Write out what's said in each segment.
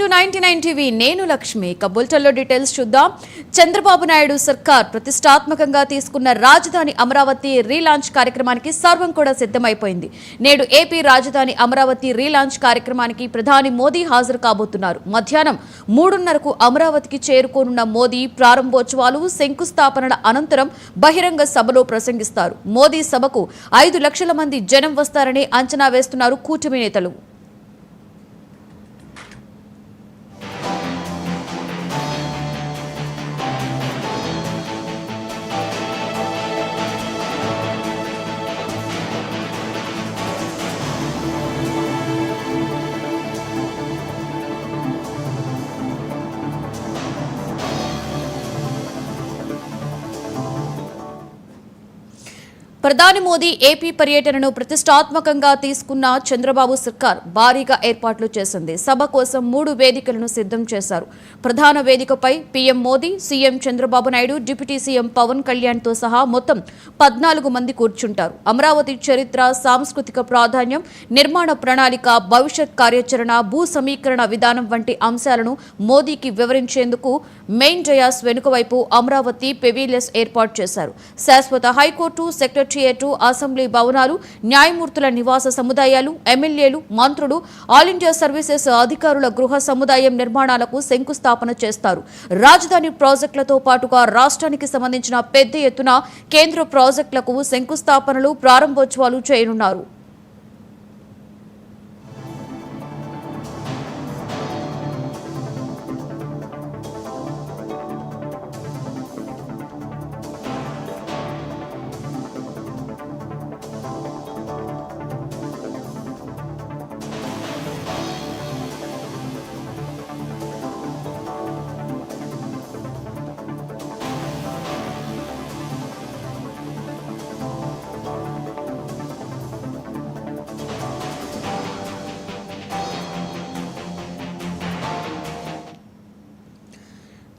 99 TV నేను Lakshmi కబుల్టల్లో details చూద్దాం. చంద్రబాబు నాయుడు సర్కార్ ప్రతిష్టాత్మకంగా తీసుకున్న రాజధాని అమరావతి రీలాంచ్ కార్యక్రమానికి సర్వం కూడా సిద్ధమైపోయింది. నేడు ఏపీ రాజధాని అమరావతి రీలాంచ్ కార్యక్రమానికి ప్రధాని మోదీ హాజరు కాబోతున్నారు. మధ్యాహ్నం 3:30కు అమరావతికి చేరుకోనున్న మోదీ ప్రారంభోత్సవాలు శంకుస్థాపనల అనంతరం బహిరంగ సభలో ప్రసంగిస్తారు. మోదీ సభకు 5 లక్షల మంది జనం వస్తారని అంచనా వేస్తున్నారు కూటమి నేతలు. ప్రధాని మోదీ ఏపీ పర్యటనను ప్రతిష్టాత్మకంగా తీసుకున్న చంద్రబాబు సర్కార్ భారీగా ఏర్పాట్లు చేసింది. సభ కోసం 3 వేదికలను సిద్ధం చేశారు. ప్రధాన వేదికపై PM Modi, CM Chandrababu Naidu, deputy CM Pavan కళ్యాణ్తో సహా మొత్తం 14 మంది కూర్చుంటారు. అమరావతి చరిత్ర, సాంస్కృతిక ప్రాధాన్యం, నిర్మాణ ప్రణాళిక, భవిష్యత్ కార్యాచరణ, భూ సమీకరణ విధానం వంటి అంశాలను మోదీకి వివరించేందుకు మెయిన్ డయాస్ వెనుక వైపు అమరావతి పెవిలియన్స్ ఏర్పాటు చేశారు. శాశ్వత హైకోర్టు, సెక్రటరియట్, అసెంబ్లీ భవనాలు, న్యాయమూర్తుల నివాస సముదాయాలు, ఎమ్మెల్యేలు, మంత్రులు, ఆల్ ఇండియా సర్వీసెస్ అధికారుల గృహ సముదాయం నిర్మాణాలకు శంకుస్థాపన చేస్తారు. రాజధాని ప్రాజెక్టులతో పాటుగా రాష్ట్రానికి సంబంధించిన పెద్ద ఎత్తున కేంద్ర ప్రాజెక్టులకు శంకుస్థాపనలు, ప్రారంభోత్సవాలు చేయనున్నారు.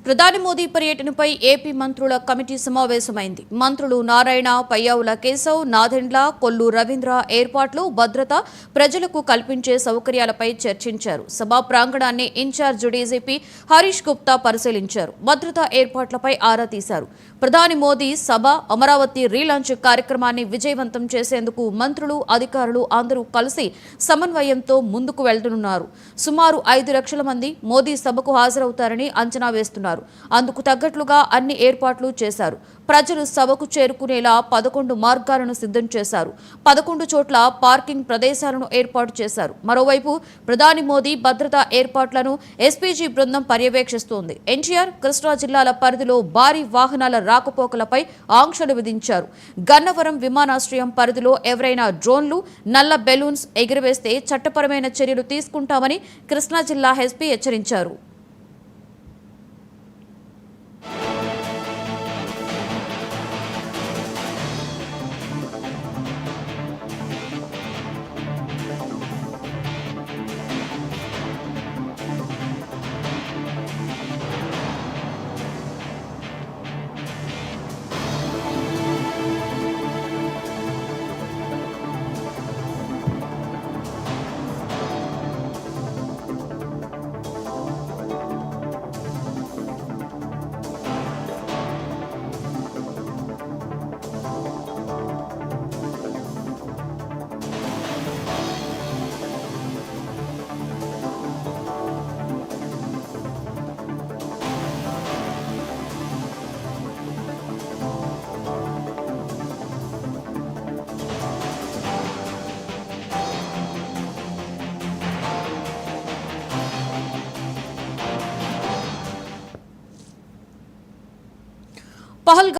ప్రధాని మోదీ పర్యటనపై ఏపీ మంత్రుల కమిటీ సమావేశమైంది. మంత్రులు నారాయణ, పయ్యావుల కేశవ్, నాదెండ్ల, కొల్లు రవీంద్ర ఏర్పాట్లు, భద్రత, ప్రజలకు కల్పించే సౌకర్యాలపై చర్చించారు. సభా ప్రాంగణాన్ని ఇన్ఛార్జ్ డీజీపీ హరీష్ గుప్తా పరిశీలించారు. భద్రతా ఏర్పాట్లపై ఆరా తీశారు. ప్రధాని మోదీ సభ, అమరావతి రీలాంచ్ కార్యక్రమాన్ని విజయవంతం చేసేందుకు మంత్రులు, అధికారులు అందరూ కలిసి సమన్వయంతో ముందుకు వెళ్లనున్నారు. సుమారు 5 లక్షల మంది మోదీ సభకు హాజరవుతారని అంచనా వేస్తున్నారు. అందుకు తగ్గట్లుగా అన్ని ఏర్పాట్లు చేశారు. ప్రజలు సభకు చేరుకునేలా 11 మార్గాలను సిద్ధం చేశారు. 11 చోట్ల పార్కింగ్ ప్రదేశాలను ఏర్పాటు చేశారు. మరోవైపు ప్రధాని మోదీ భద్రతా ఏర్పాట్లను ఎస్పీజీ బృందం పర్యవేక్షిస్తోంది. ఎన్టీఆర్, కృష్ణా జిల్లాల పరిధిలో భారీ వాహనాల రాకపోకలపై ఆంక్షలు విధించారు. గన్నవరం విమానాశ్రయం పరిధిలో ఎవరైనా డ్రోన్లు, నల్ల బెలూన్స్ ఎగురవేస్తే చట్టపరమైన చర్యలు తీసుకుంటామని కృష్ణా జిల్లా ఎస్పీ హెచ్చరించారు.